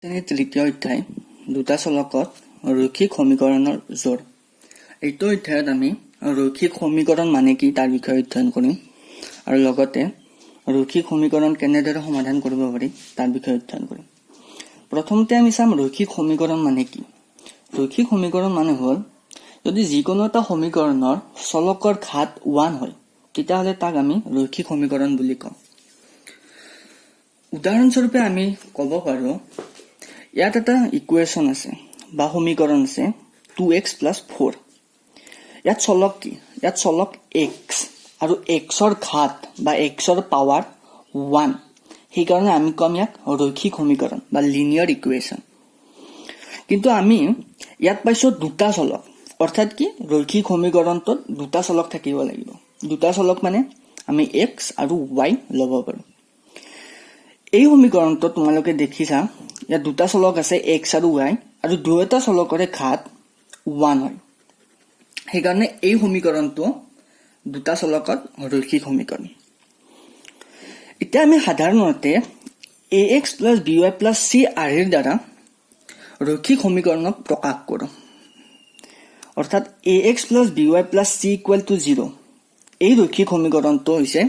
শ্ৰেণীৰ তৃতীয় অধ্যায় দুটা চলকত ৰৈখিক সমীকৰণৰ জোৰ। এইটো অধ্যায়ত আমি ৰৈখিক সমীকৰণ মানে কি তাৰ বিষয়ে অধ্যয়ন কৰিম আৰু লগতে ৰৈখিক সমীকৰণ কেনেদৰে সমাধান কৰিব পাৰি তাৰ বিষয়ে অধ্যয়ন কৰিম। প্ৰথমতে আমি চাম ৰৈখিক সমীকৰণ মানে কি। ৰৈখিক সমীকৰণ মানে হ'ল যদি যিকোনো এটা সমীকৰণৰ চলকৰ ঘাত 1 হয় তেতিয়াহ'লে তাক আমি ৰৈখিক সমীকৰণ বুলি কওঁ। উদাহৰণস্বৰূপে আমি ক'ব পাৰোঁ ইয়াত এটা ইকুৱেশ্যন আছে বা সমীকৰণ আছে 2x + 4। ইয়াত চলক কি? ইয়াত চলক x আৰু xৰ ঘাত বা xৰ পাৱাৰ 1। সেইকাৰণে আমি কম ইয়াক ৰৈখিক সমীকৰণ বা লিনিয়াৰ ইকুৱেশ্যন। কিন্তু আমি ইয়াত পাইছো দুটা চলক, অৰ্থাৎ কি ৰৈখিক সমীকৰণটোত দুটা চলক থাকিব লাগিব। দুটা চলক মানে আমি x আৰু y ল'ব পাৰোঁ। এই সমীকৰণটোত তোমালোকে দেখিছা ইয়াত দুটা চলক আছে x আৰু y আৰু দুয়োটা চলকৰে ঘাত 1 হয়। সেইকাৰণে এই সমীকৰণটো দুটা চলকত ৰৈখিক সমীকৰণ। এতিয়া আমি সাধাৰণতে ax + by + c আৰ্হিৰ দ্বাৰা ৰৈখিক সমীকৰণক প্ৰকাশ কৰোঁ। অৰ্থাৎ ax + by + c = 0। এই ৰৈখিক সমীকৰণটো হৈছে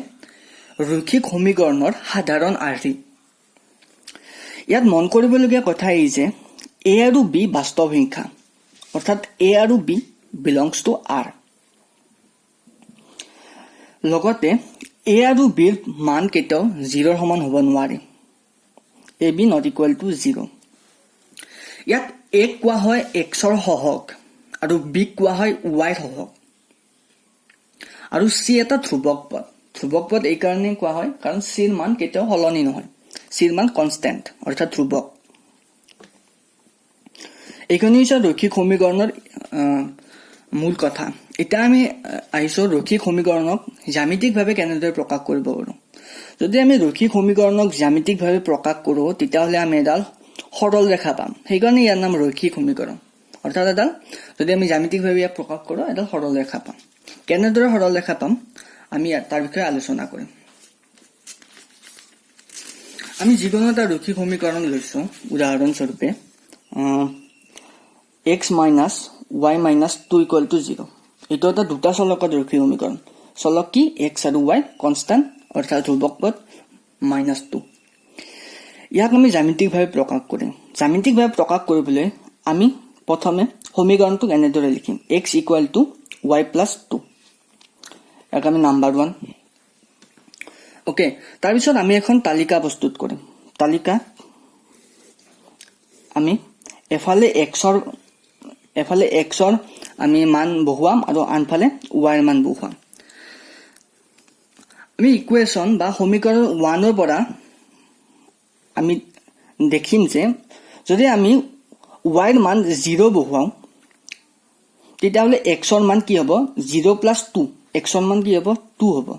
ৰৈখিক সমীকৰণৰ সাধাৰণ আৰ্হি। ইয়াত মন কৰিবলগীয়া কথা এই যে a আৰু b বাস্তৱ সংখ্যা, অৰ্থাৎ a আৰু b belongs to r। লগতে a আৰু b ৰ মান কেতিয়াও 0 সমান হ'ব নোৱাৰে। ab not equal to 0। ইয়াত a কোৱা হয় xৰ সহগ আৰু b কোৱা হয় y সহগ আৰু c এটা ধ্ৰুৱক পদ। ধ্ৰুৱক পদ এই কাৰণে কোৱা হয় কাৰণ c ৰ মান কেতিয়াও সলনি নহয়। c ৰ মান কনষ্টেন্ট অৰ্থাৎ ধ্ৰুৱক। এইখিনি হৈছে ৰৈখিক সমীকৰণৰ মূল কথা। এতিয়া আমি আহিছো ৰৈখিক সমীকৰণক জ্যামিতিকভাৱে কেনেদৰে প্ৰকাশ কৰিব পাৰোঁ। যদি আমি ৰৈখিক সমীকৰণক জ্যামিতিকভাৱে প্ৰকাশ কৰোঁ তেতিয়াহ'লে আমি এডাল সৰল ৰেখা পাম। সেইকাৰণে ইয়াৰ নাম ৰৈখিক সমীকৰণ। অৰ্থাৎ এডাল যদি আমি জ্যামিতিকভাৱে ইয়াক প্ৰকাশ কৰোঁ এডাল সৰল ৰেখা পাম। কেনেদৰে সৰল ৰেখা পাম আমি তাৰ বিষয়ে আলোচনা কৰিম। আমি যিকোনো এটা ৰৈখিক সমীকৰণ লৈছো, উদাহৰণস্বৰূপে x - y - 2 = 0। এইটো এটা দুটা চলকত ৰৈখিক সমীকৰণ। চলক কি x আৰু y কনষ্টেন্ট অৰ্থাৎ ধ্ৰুৱক পদ -2। ইয়াক আমি জ্যামিতিকভাৱে প্ৰকাশ কৰিম। জ্যামিতিকভাৱে প্ৰকাশ কৰিবলৈ আমি প্ৰথমে সমীকৰণটোক এনেদৰে লিখিম x = y + 2। ইয়াক আমি নাম্বাৰ 1। ওকে, তাৰপিছত আমি এখন তালিকা প্ৰস্তুত কৰিম। তালিকা আমি এফালে x ৰ আমি মান বহুৱাম আৰু আনফালে y ৰ মান বহুৱাম। আমি ইকুৱেশ্যন বা সমীকৰণ 1 ৰ পৰা আমি দেখিম যে যদি আমি y ৰ মান 0 বহুৱাওঁ তেতিয়াহ'লে x ৰ মান কি হ'ব 0 + 2। x ৰ মান কি হ'ব 2 হ'ব।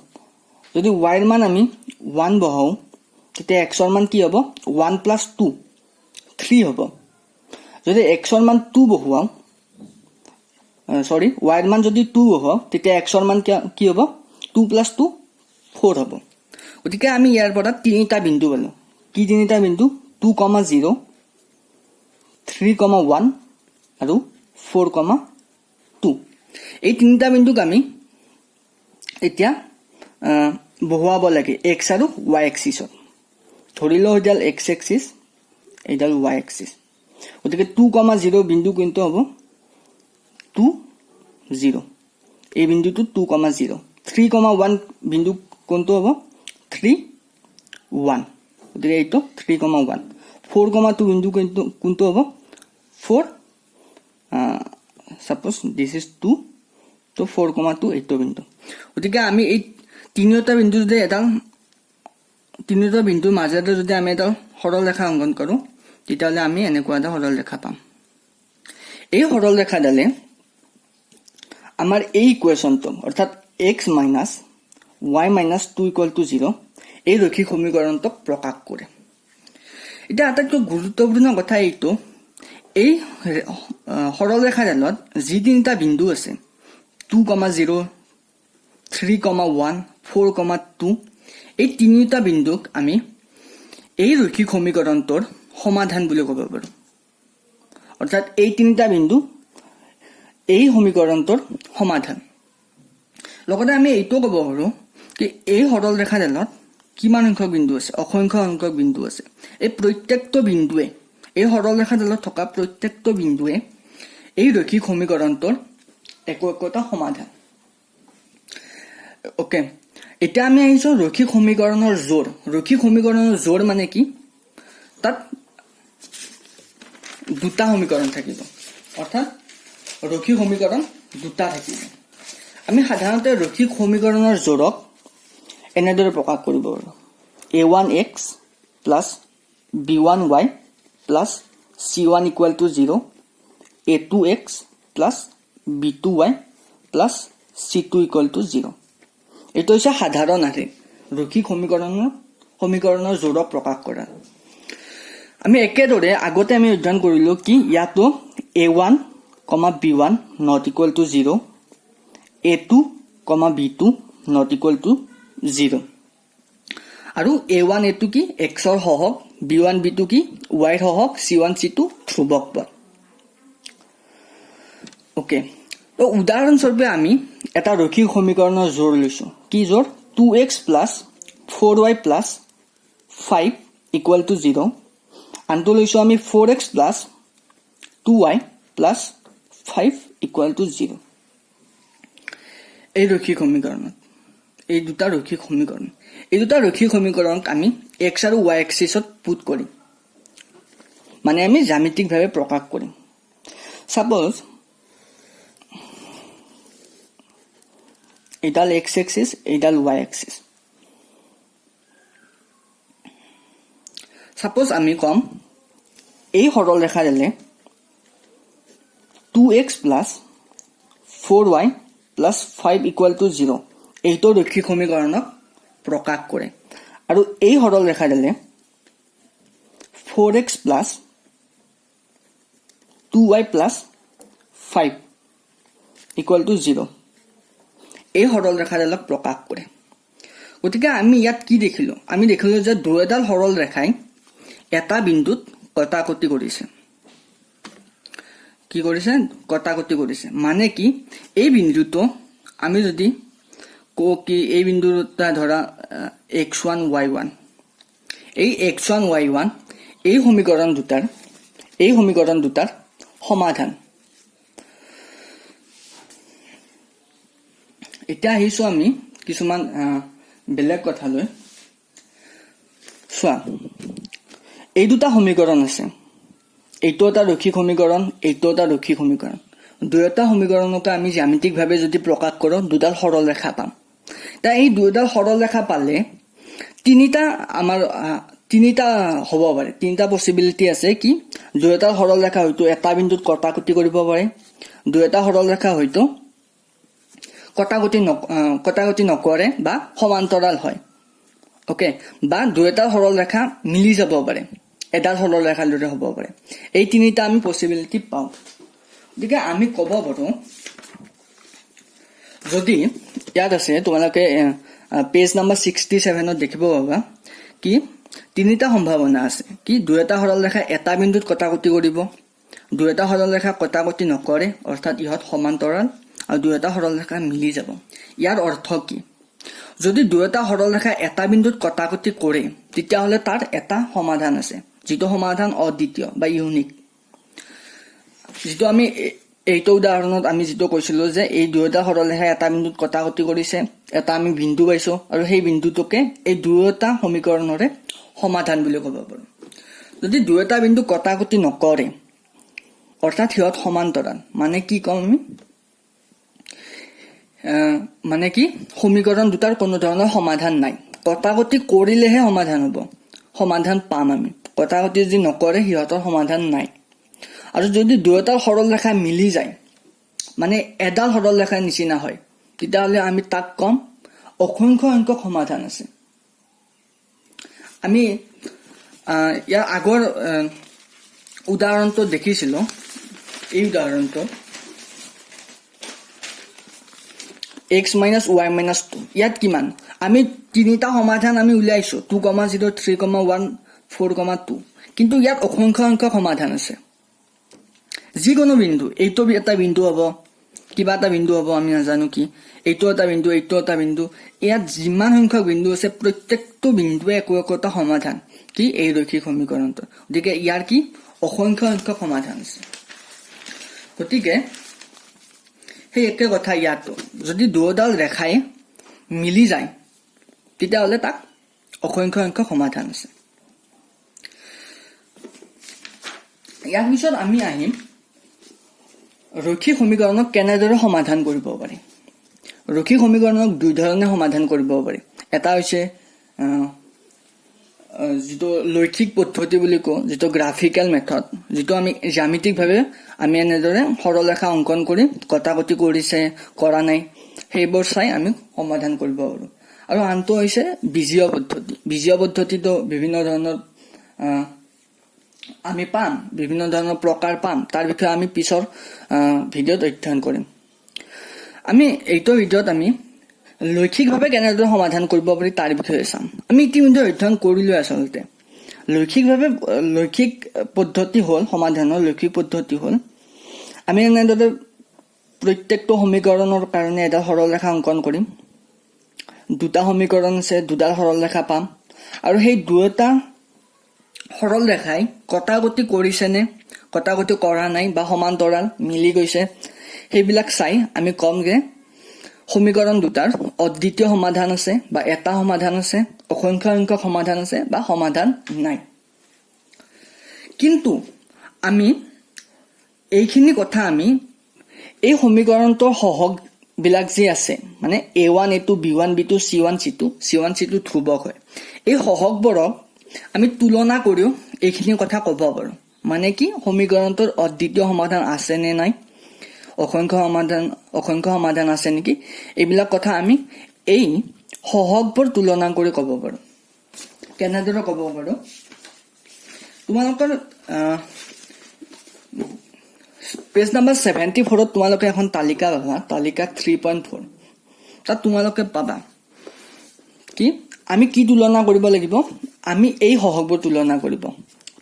যদি y ৰ মান আমি 1 বহাওঁ তেতিয়া x ৰ মান কি হ'ব 1 + 2 3 হ'ব। যদি x ৰ মান 2 বহুৱাওঁ y ৰ মান যদি 2 বহাওঁ তেতিয়া x ৰ মান কি হ'ব 2 + 2 4 হ'ব। গতিকে আমি ইয়াৰ পৰা তিনিটা বিন্দু পালো। কি তিনিটা বিন্দু 2, 0, 3, 1 আৰু 4, 2। এই তিনিটা বিন্দুক আমি এতিয়া বহুৱাব লাগে x আৰু y এক্সিছত। ধৰি লওঁ এডাল x এক্সিছ, এডাল y এক্সিছ। গতিকে 2, 0 বিন্দু কোনটো হ'ব 2, 0। এই বিন্দুটো 2, 0। 3, 1 বিন্দু কোনটো হ'ব 3, 1। গতিকে এইটো 3, 1। 4, 2 বিন্দু কোনটো হ'ব 4। সাপোজ দিস ইজ 2, তো 4, 2 এইটো বিন্দু। গতিকে আমি এই তিনিটা বিন্দু যদি তিনিটা বিন্দুৰ মাজতে যদি আমি এটা সৰল ৰেখা অংকন কৰোঁ তেতিয়াহ'লে আমি এনেকুৱা এটা সৰল ৰেখা পাম। এই সৰল ৰেখাডালে আমাৰ এই ইকুৱেশ্যনটো অৰ্থাৎ x - y - 2 = 0 এই ৰৈখিক সমীকৰণটোক প্ৰকাশ কৰে। এতিয়া আটাইতকৈ গুৰুত্বপূৰ্ণ কথা এইটো, এই সৰল ৰেখাডালত যি তিনিটা বিন্দু আছে 2, 0, 3, 1, 4, 2 এই তিনিটা বিন্দুক আমি এই ৰৈখিক সমীকৰণটোৰ সমাধান বুলি ক'ব পাৰো অৰ্থাৎ এই তিনিটা বিন্দু এই সমীকৰণটোৰ সমাধান লগতে আমি এইটো ক'ব পাৰো কি এই সৰল ৰেখাডালত কিমান সংখ্যক বিন্দু আছে অসংখ্য সংখ্যক বিন্দু আছে এই প্ৰত্যেকটো বিন্দুৱে এই সৰল ৰেখাডালত থকা প্ৰত্যেকটো বিন্দুৱে এই ৰৈখিক সমীকৰণটোৰ একোটা সমাধান ওকে এতিয়া আমি আহিছো ৰৈখিক সমীকৰণৰ জোৰ ৰৈখিক সমীকৰণৰ জোৰ মানে কি তাত দুটা সমীকৰণ থাকিব অৰ্থাৎ ৰৈখিক সমীকৰণ দুটা থাকিব আমি সাধাৰণতে ৰৈখিক সমীকৰণৰ জোৰক এনেদৰে প্ৰকাশ কৰিব পাৰো a1x plus b1y plus c1 equal to 0 a2x plus b2y plus c2 equal to 0 এইটো হৈছে সাধাৰণ আৰ্হি ৰৈখিক সমীকৰণৰ জোৰক প্ৰকাশ কৰা আমি একেদৰে আগতে আমি অধ্যয়ন কৰিলো কি ইয়াতো a1, b1 not equal to 0 a2, b2 not equal to 0 আৰু a1 a2 কি x ৰ সহগ b1 b2 কি y ৰ সহগ c1 c2 ধ্ৰুৱক পদ ওকে তো উদাহৰণ স্বৰূপে আমি এটা ৰৈখিক সমীকৰণৰ জোৰ লৈছো কি জোৰ 2x 4y 5 equal to 0 আনটো লৈছো আমি 4x 2y 5 equal to 0 এই ৰৈখিক সমীকৰণত এই দুটা ৰৈখিক সমীকৰণক আমি x আৰু y এক্সিছত পুট কৰিম মানে আমি জ্যামিতিকভাৱে প্ৰকাশ কৰিম সাপোজ এডাল x এক্সিস এডাল y এক্সিস সাপোজ আমি কম এই সৰল ৰেখাডালে 2x 4y 5 equal to 0 এইটো ৰৈখিক সমীকৰণক প্ৰকাশ কৰে আৰু এই সৰল ৰেখাডালে 4x 2y 5 equal to 0 এই সৰল ৰেখাডালক প্ৰকাশ কৰে গতিকে আমি ইয়াত কি দেখিলো আমি দেখিলো যে দুয়োডাল সৰল ৰেখাই এটা বিন্দুত কটাকটি কৰিছে কি কৰিছে কটাকটি কৰিছে মানে কি এই বিন্দুটো আমি যদি কি এই বিন্দুটা ধৰা x1 y1 এই x1 y1 এই সমীকৰণ দুটাৰ সমাধান এতিয়া আহিছো আমি কিছুমান বেলেগ কথা লৈ চোৱা এই দুটা সমীকৰণ আছে এইটো এটা ৰৈখিক সমীকৰণ এইটো এটা ৰৈখিক সমীকৰণ দুয়োটা সমীকৰণক আমি জ্যামিতিকভাৱে যদি প্ৰকাশ কৰো দুডাল সৰল ৰেখা পাম তা এই দুডাল সৰল ৰেখা পালে তিনিটা হ'ব পাৰে তিনিটা পসিবিলিটি আছে কি দুয়োটা সৰল ৰেখা হয়তো এটা বিন্দুত কটাকটি কৰিব পাৰে দুয়োটা সৰল ৰেখা হয়তো কটাকটি নকৰে বা সমান্তৰাল হয় ওকে বা দুয়োটা সৰল ৰেখা মিলি যাব পাৰে এডাল সৰল ৰেখাৰ দৰে হ'ব পাৰে এই তিনিটা আমি পসিবিলিটি পাওঁ গতিকে আমি ক'ব পাৰো যদি ইয়াত আছে তোমালোকে পেজ নম্বৰ 67 ত দেখিব পাবা কি তিনিটা সম্ভাৱনা আছে কি দুয়োটা সৰল ৰেখা এটা বিন্দুত কটাকটি কৰিব দুয়োটা সৰল ৰেখা কটাকটি নকৰে অৰ্থাৎ ইহত সমান্তৰাল আৰু দুয়োটা সৰল ৰেখা মিলি যাব ইয়াৰ অৰ্থ কি যদি দুয়োটা সৰল ৰেখা এটা বিন্দুত কটাকটি কৰে তেতিয়া হলে তাৰ এটা সমাধান আছে যেটো সমাধান অদ্বিতীয় বা ইউনিক যেটো আমি এইটো উদাহৰণত আমি যেটো কৈছিলো যে এই দুয়োটা সৰল ৰেখা এটা বিন্দুত কটাকটি কৰিছে এটা আমি বিন্দু পাইছো আৰু সেই বিন্দুটোকে এই দুয়োটা সমীকৰণৰে সমাধান বুলি ক'ব পাৰো যদি দুয়োটা বিন্দু কটাকটি নকৰে অৰ্থাৎ হিয়ত সমান্তৰাল মানে কি কম আমি মানে কি সমীকৰণ দুটাৰ কোনো ধৰণৰ সমাধান নাই কটাকটি কৰিলেহে সমাধান হ'ব সমাধান পাম আমি কটাকটি যদি নকৰে হিয়তৰ সমাধান নাই আৰু যদি দুয়োটা সৰল ৰেখা মিলি যায় মানে এডাল সৰল ৰেখাৰ নিচিনা হয় তেতিয়াহলে আমি তাক কম অসংখ্য সংখ্যক সমাধান আছে আমি ইয়াৰ আগৰ উদাহৰণটো দেখিছিলো এই উদাহৰণটো x minus y minus 2 ইয়াত কিমান আমি তিনিটা সমাধান আমি উলাইছো 2, 0, 3, 1, 4, 2 কিন্তু ইয়াত অসংখ্য সংখ্যক সমাধান আছে যিকোনো বিন্দু এইটো এটা বিন্দু হ'ব কিবা এটা বিন্দু হ'ব আমি নাজানো কি এইটো এটা বিন্দু ইয়াত যিমান সংখ্যক বিন্দু আছে প্ৰত্যেকটো বিন্দুৱে একোটা সমাধান কি এই ৰৈখিক সমীকৰণটো গতিকে ইয়াৰ কি অসংখ্য সংখ্যক সমাধান আছে গতিকে সেই একে কথা ইয়াতো যদি দুয়োডাল ৰেখাই মিলি যায় তেতিয়াহ'লে তাক অসংখ্য সংখ্যক সমাধান আছে ইয়াৰ পিছত আমি আহিম ৰৈখিক সমীকৰণক কেনেদৰে সমাধান কৰিব পাৰি ৰৈখিক সমীকৰণক দুই ধৰণে সমাধান কৰিব পাৰি এটা হৈছে যেটো লৈখিক পদ্ধতি বুলি কওঁ যেটো গ্ৰাফিক্যাল মেথড যেটো আমি জ্যামিতিকভাৱে আমি এনেদৰে সৰলৰেখা অংকন কৰি কটাকটি কৰিছে কৰা নাই সেইবোৰ চাই আমি সমাধান কৰিব পাৰো আৰু আনটো হৈছে বীজীয় পদ্ধতিটো বিভিন্ন ধৰণৰ আমি পাম বিভিন্ন ধৰণৰ প্ৰকাৰ পাম তাৰ বিষয়ে আমি পিছৰ ভিডিঅ'ত অধ্যয়ন কৰিম আমি এইটো ভিডিঅ'ত আমি লৈখিকভাৱে কেনেদৰে সমাধান কৰিব পাৰি তাৰ বিষয়ে চাম আমি ইতিমধ্যে অধ্যয়ন কৰিলো আচলতে লৈখিক পদ্ধতি হ'ল সমাধানৰ লৈখিক পদ্ধতি হ'ল আমি এনেদৰে প্ৰত্যেকটো সমীকৰণৰ কাৰণে এটা সৰলৰেখা অংকন কৰিম দুটা সমীকৰণ আছে দুডাল সৰলৰেখা পাম আৰু সেই দুটা সৰলৰেখাই কটাকটি কৰিছে নে কটাকটি কৰা নাই বা সমান্তৰাল মিলি গৈছে সেইবিলাক চাই আমি কম যে সমীকৰণ দুটাৰ অদ্বিতীয় সমাধান আছে বা এটা সমাধান আছে অসংখ্য সংখ্যক সমাধান আছে বা সমাধান নাই কিন্তু আমি এইখিনি কথা আমি এই সমীকৰণটোৰ সহগ বিলাক যে আছে মানে a1 a2 b1 b2 c1 c2 ধ্ৰুৱক হয় এই সহগবোৰক আমি তুলনা কৰিও এইখিনি কথা ক'ব পাৰো মানে কি সমীকৰণটোৰ অদ্বিতীয় সমাধান আছে নে নাই অসংখ্য সমাধান আছে নেকি এইবিলাক কথা আমি এই সহগবোৰ তুলনা কৰি ক'ব পাৰো কেনেদৰে ক'ব পাৰো তোমালোকৰ পেজ নম্বৰ 74 ত তোমালোকে এখন তালিকা পাবা তালিকা 3.4 তাত তোমালোকে পাবা কি আমি কি তুলনা কৰিব লাগিব আমি এই সহগবোৰ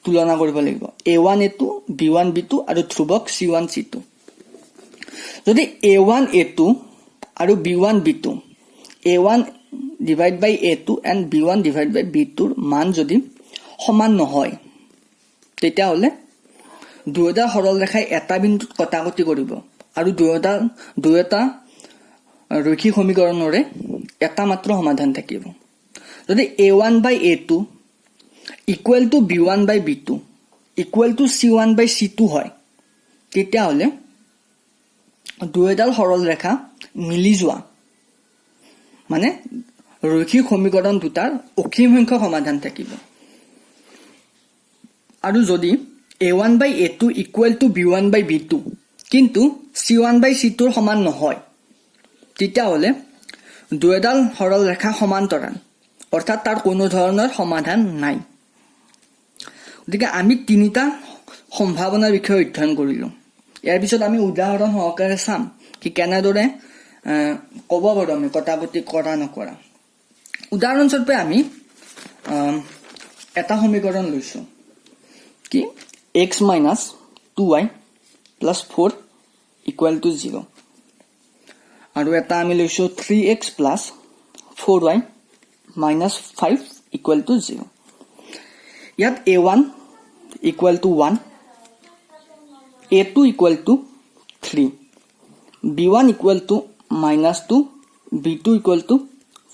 তুলনা কৰিব লাগিব a1 a2 b1 b2 আৰু ধ্ৰুৱক c1 c2 যদি a1 a2 আৰু b1 b2 a1 divided by a2 and b1 divided by b2 ৰ মান যদি সমান নহয় তেতিয়াহ'লে দুয়োটা সৰলৰেখাই এটা বিন্দুত কটাকটি কৰিব আৰু দুয়োটা ৰৈখিক সমীকৰণৰে এটা মাত্ৰ সমাধান থাকিব যদি a1 by a2 equal to b1 by b2 equal to c1 by c2 হয় তেতিয়াহ'লে দুয়োডাল সৰলৰেখা মিলি যোৱা মানে ৰৈখিক সমীকৰণ দুটাৰ অসীম সংখ্যক সমাধান থাকিব আৰু যদি a1 by a2 equal to b1 by b2 কিন্তু c1 by c2 ৰ সমান নহয় তেতিয়াহ'লে দুয়োডাল সৰলৰেখা সমান্তৰাল অৰ্থাৎ তাৰ কোনো ধৰণৰ সমাধান নাই গতিকে আমি তিনিটা সম্ভাৱনাৰ বিষয়ে অধ্যয়ন কৰিলো ইয়াৰ পিছত আমি উদাহৰণ সহকাৰে চাম কি কেনেদৰে ক'ব পাৰো আমি কটাকটি কৰা নকৰা উদাহৰণস্বৰূপে আমি এটা সমীকৰণ লৈছো কি x minus 2y plus 4 equal to 0 আৰু এটা আমি লৈছো 3x plus 4y minus 5 equal to 0 ইয়াত a1 equal to 1 a2 equal to 3 b1 equal to minus 2 b2 equal to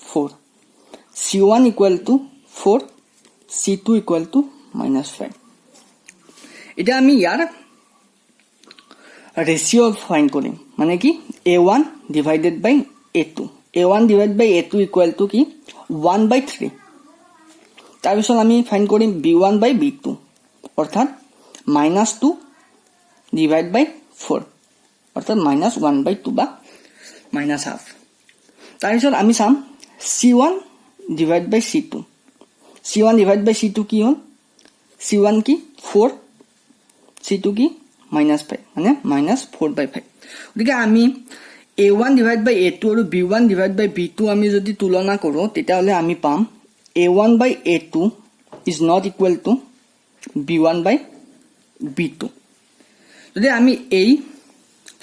4 c1 equal to 4 c2 equal to minus 5 এটা আমি ইয়াৰ ৰেশিও find কৰিম মানে কি a1 divided by a2 equal to কি 1 by 3 তাৰ পিছত আমি ফাইন্ড কৰিম b1 by b2 অৰ্থাৎ -2 divided by 4 অৰ্থাৎ -1 by 2 বা -half তাৰ পিছত আমি চাম c1 divided by c2 কি হ'ল c1 কি 4 c2 কি -5 মানে -4 by 5 গতিকে আমি a1 divided by a2 আৰু b1 divided by b2 আমি যদি তুলনা কৰো তেতিয়াহ'লে আমি পাম a1 by a2 is not equal to b1 by b2 যদি আমি এই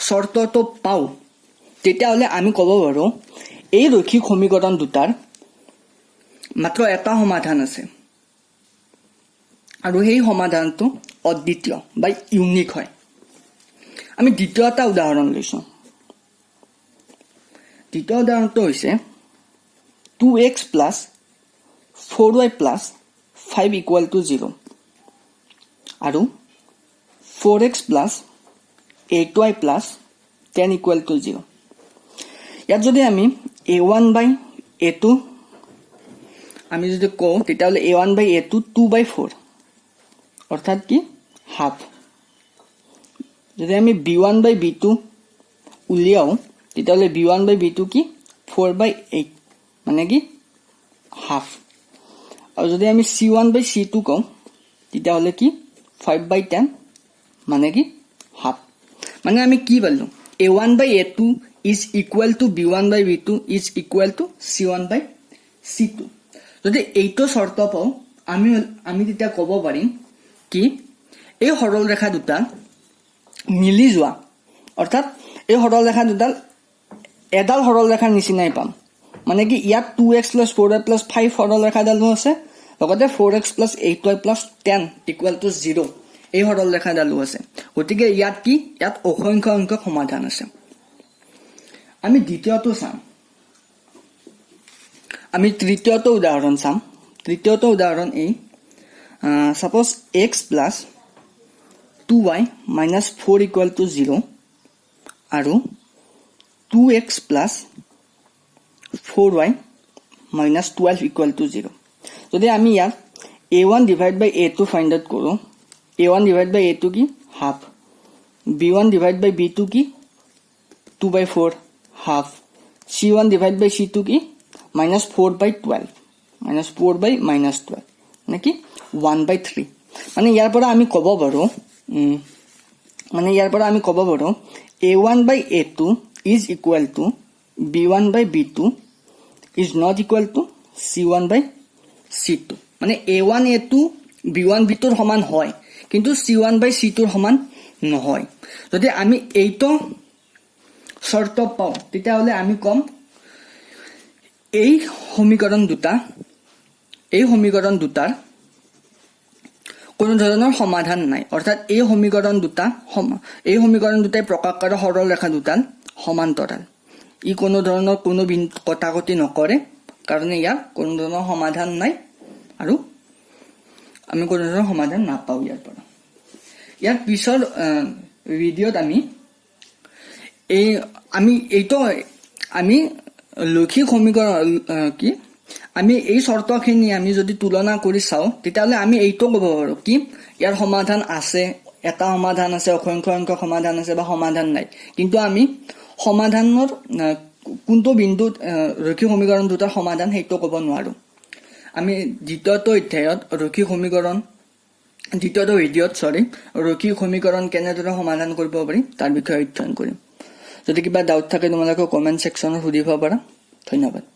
শর্তটো পাও তেতিয়াহলে আমি কব পাৰো এই ৰৈখিক সমীকৰণ দুটাৰ মাত্ৰ এটা সমাধান আছে আৰু সেই সমাধানটো অদ্বিতীয় বা ইউনিক হয় আমি দ্বিতীয় এটা উদাহৰণ লৈছো দ্বিতীয় উদাহৰণটো হৈছে 2x plus 4y plus 5 equal to 0 আৰু 4x plus 8y plus 10 equal to 0 ইয়াত যদি আমি a1 by a2 আমি যদি কওঁ তেতিয়াহলে a1 by a2 2 by 4 অৰ্থাৎ কি হাফ যদি আমি b1 by b2 উলিয়াও তেতিয়াহলে b1 by b2 কি 4 by 8 মানে কি হাফ আৰু যদি আমি c1 by c2 কওঁ তেতিয়াহলে কি 5 by 10 মানে কি হাফ মানে আমি কি পালো a1 by a2 is equal to b1 by b2 is equal to c1 by c2 যদি এইটো শর্ত পাও আমি তেতিয়া কব পাৰিম কি এই সৰল ৰেখা দুটা মিলি যোৱা অৰ্থাৎ এই সৰল ৰেখা দুটা এডাল সৰল ৰেখাৰ নিচিনাই পাম মানে কি ইয়াত 2x plus 4y plus 5 সৰল ৰেখাডালো আছে লগতে 4x plus 8y plus 10 equal to 0 এই সৰল ৰেখাডালো আছে গতিকে ইয়াত কি ইয়াত অসংখ্য অংক সমাধান আছে আমি দ্বিতীয়টো চাম আমি তৃতীয়টো উদাহৰণ চাম তৃতীয়টো উদাহৰণ এই suppose x plus 2y minus 4 equal to 0 আৰু 2x plus 4y minus 12 equal to 0 যদি আমি ইয়াত a1 divided by a2 find out কৰো a1 divided by a2 কি half b1 divided by b2 কি 2 by 4 half c1 divided by c2 কি minus 4 by 12 minus 4 by minus 12 মানে কি 1 by 3 মানে ইয়াৰ পৰা আমি কব পাৰো a1 by a2 is equal to b1 by b2 is not equal to c1 by c2 মানে a1 a2 b1 b2 ৰ সমান হয় কিন্তু c1 by c2 ৰ সমান নহয় যদি আমি এইটো শৰ্ত পাও তেতিয়াহলে আমি কম এই সমীকৰণ দুটাৰ কোনো ধৰণৰ সমাধান নাই অৰ্থাৎ এই সমীকৰণ দুটাই প্ৰকাশ কৰা সৰল ৰেখা দুটাৰ সমান্তৰাল ই কোনো ধৰণৰ কোনো কটাকটি নকৰে কাৰণ ইয়াৰ কোনো ধৰণৰ সমাধান নাই আৰু আমি কোনো ধৰণৰ সমাধান নাপাও ইয়াৰ পৰা ইয়াৰ পিছৰ ভিডিঅ'ত আমি লক্ষিক সমীকৰণ কি আমি এই শৰ্তখিনি আমি যদি তুলনা কৰি চাও তেতিয়াহলে আমি এইটো ক'ব পাৰো কি ইয়াৰ সমাধান আছে এটা সমাধান আছে অসংখ্য অংক সমাধান আছে বা সমাধান নাই কিন্তু আমি সমাধানৰ কোনটো বিন্দুত ৰৈখিক সমীকৰণ দুটাৰ সমাধান সেইটো ক'ব নোৱাৰো আমি দ্বিতীয়টো ভিডিঅ'ত ৰৈখিক সমীকৰণ কেনেদৰে সমাধান কৰিব পাৰি তাৰ বিষয়ে অধ্যয়ন কৰিম যদি কিবা ডাউট থাকে তোমালোকে কমেন্ট সেকশনত সুধিব পাৰা ধন্যবাদ